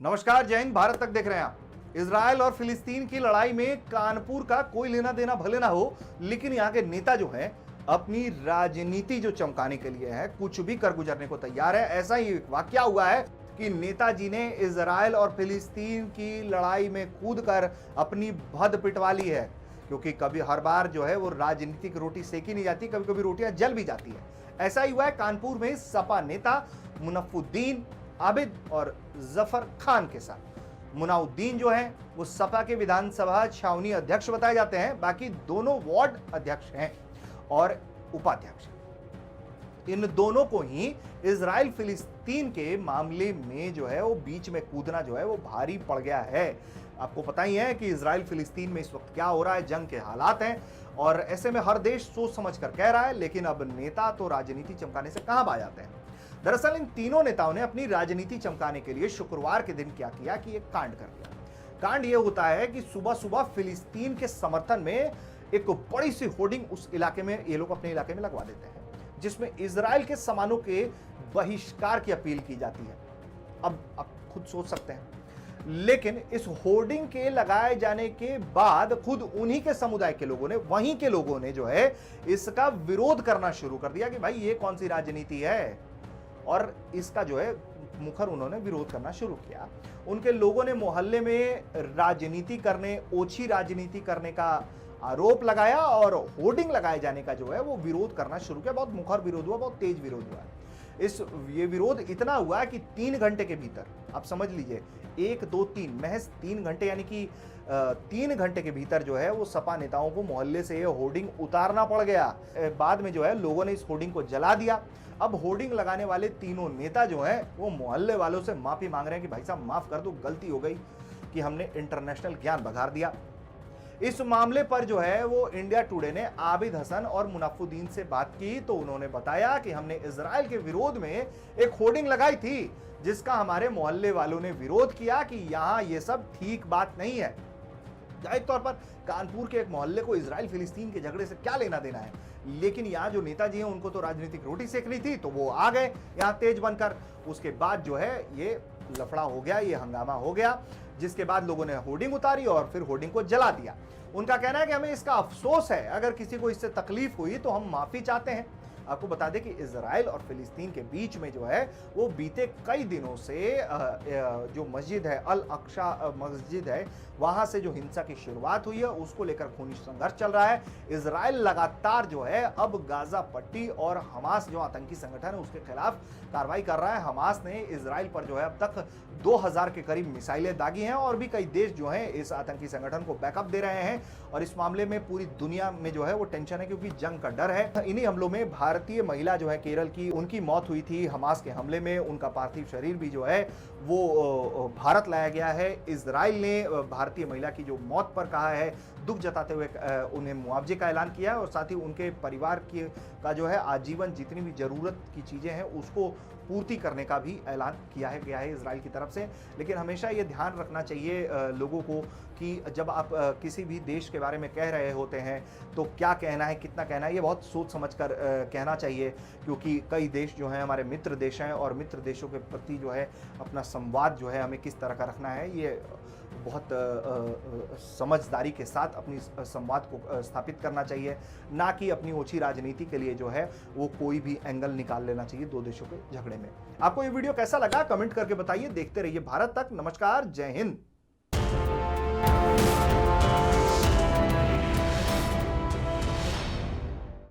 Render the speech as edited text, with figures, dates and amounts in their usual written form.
नमस्कार, जय हिंद। भारत तक देख रहे हैं आप। इजराइल और फिलिस्तीन की लड़ाई में कानपुर का कोई लेना देना भले ना हो, लेकिन यहाँ के नेता जो हैं अपनी राजनीति जो चमकाने के लिए है, कुछ भी कर गुजरने को तैयार है। ऐसा ही एक वाकया हुआ है कि नेताजी ने इजराइल और फिलिस्तीन की लड़ाई में कूदकर अपनी भद पिटवा ली है, क्योंकि कभी हर बार जो है वो राजनीतिक रोटी सेकी नहीं जाती, कभी कभी रोटियां जल भी जाती है। ऐसा ही हुआ है कानपुर में सपा नेता मुनफ्फुद्दीन आबिद और जफर खान के साथ। मुनाउद्दीन जो है वो सपा के विधानसभा छावनी अध्यक्ष बताए जाते हैं, बाकी दोनों वार्ड अध्यक्ष हैं और उपाध्यक्ष। इन दोनों को ही इजराइल फिलिस्तीन के मामले में जो है वो बीच में कूदना जो है वो भारी पड़ गया है। आपको पता ही है कि इजराइल फिलिस्तीन में इस वक्त क्या हो रहा है, जंग के हालात हैं, और ऐसे में हर देश सोच समझ कर कह रहा है, लेकिन अब नेता तो राजनीति चमकाने से कहां आ जाते हैं। दरअसल इन तीनों नेताओं ने अपनी राजनीति चमकाने के लिए शुक्रवार के दिन क्या किया कि एक कांड कर दिया। कांड यह होता है कि सुबह सुबह फिलिस्तीन के समर्थन में एक बड़ी सी होर्डिंग उस इलाके में ये लोग अपने इलाके में लगवा देते हैं, जिसमें इजराइल के सामानों के बहिष्कार की अपील की जाती है। अब आप खुद सोच सकते हैं, लेकिन इस होर्डिंग के लगाए जाने के बाद खुद उन्हीं के समुदाय के लोगों ने, वहीं के लोगों ने जो है इसका विरोध करना शुरू कर दिया कि भाई ये कौन सी राजनीति है, और इसका जो है मुखर उन्होंने विरोध करना शुरू किया। उनके लोगों ने मोहल्ले में राजनीति करने, ओछी राजनीति करने का आरोप लगाया और होर्डिंग लगाए जाने का जो है वो विरोध करना शुरू किया। बहुत मुखर विरोध हुआ, बहुत तेज विरोध हुआ। ये विरोध इतना हुआ कि 3 घंटे के भीतर, आप समझ लीजिए 1, 2, 3, महज 3 घंटे, यानी कि 3 घंटे के भीतर जो है वो सपा नेताओं को मोहल्ले से ये होर्डिंग उतारना पड़ गया। बाद में जो है लोगों ने इस होर्डिंग को जला दिया। अब होर्डिंग लगाने वाले तीनों नेता जो हैं वो मोहल्ले वालों से माफी मांग रहे हैं कि भाई साहब माफ कर दो, गलती हो गई कि हमने इंटरनेशनल ज्ञान बघार दिया। इस मामले पर जो है वो इंडिया टुडे ने आबिद हसन और मुनफ्फुद्दीन से बात की, तो उन्होंने बताया कि हमने इजराइल के विरोध में एक होर्डिंग लगाई थी, जिसका हमारे मोहल्ले वालों ने विरोध किया कि यहां ये सब ठीक बात नहीं है। जाहिर तौर पर कानपुर के एक मोहल्ले को इजराइल फिलिस्तीन के झगड़े से क्या लेना देना है, लेकिन यहाँ जो नेताजी हैं उनको तो राजनीतिक रोटी सेकनी थी, तो वो आ गए यहाँ तेज बनकर। उसके बाद जो है ये लफड़ा हो गया, ये हंगामा हो गया, जिसके बाद लोगों ने होर्डिंग उतारी और फिर होर्डिंग को जला दिया। उनका कहना है कि हमें इसका अफसोस है, अगर किसी को इससे तकलीफ हुई तो हम माफी चाहते हैं। आपको बता दें कि इजराइल और फिलिस्तीन के बीच में जो है वो बीते कई दिनों से जो मस्जिद है, अल अक्सा मस्जिद है, वहां से जो हिंसा की शुरुआत हुई है उसको लेकर खूनी संघर्ष चल रहा है। इजराइल लगातार जो है अब गाजा पट्टी और हमास जो आतंकी संगठन है उसके खिलाफ कार्रवाई कर रहा है। हमास ने इजराइल पर जो है अब तक 2000 के करीब मिसाइलें दागी हैं, और भी कई देश जो हैं इस आतंकी संगठन को बैकअप दे रहे हैं, और इस मामले में पूरी दुनिया में जो है वो टेंशन है, क्योंकि जंग का डर है। इन्हीं हमलों में भारतीय महिला जो है केरल की, उनकी मौत हुई थी हमास के हमले में। उनका पार्थिव शरीर भी जो है वो भारत लाया गया है। इजराइल ने भारतीय महिला की जो मौत पर कहा है, दुख जताते हुए उन्हें मुआवजे का ऐलान किया है, और साथ ही उनके परिवार की का जो है आजीवन जितनी भी जरूरत की चीजें हैं उसको पूर्ति करने का भी ऐलान किया गया है इजराइल की तरफ से। लेकिन हमेशा ये ध्यान रखना चाहिए लोगों को कि जब आप किसी भी देश के बारे में कह रहे होते हैं तो क्या कहना है, कितना कहना है, ये बहुत सोच समझ कर कहना चाहिए, क्योंकि कई देश जो हैं हमारे मित्र देश हैं, और मित्र देशों के प्रति जो है अपना संवाद जो है हमें किस तरह का रखना है, ये बहुत समझदारी के साथ अपनी संवाद को स्थापित करना चाहिए, ना कि अपनी ओछी राजनीति के लिए जो है वो कोई भी एंगल निकाल लेना चाहिए दो देशों के झगड़े में। आपको ये वीडियो कैसा लगा कमेंट करके बताइए। देखते रहिए भारत तक। नमस्कार, जय हिंद।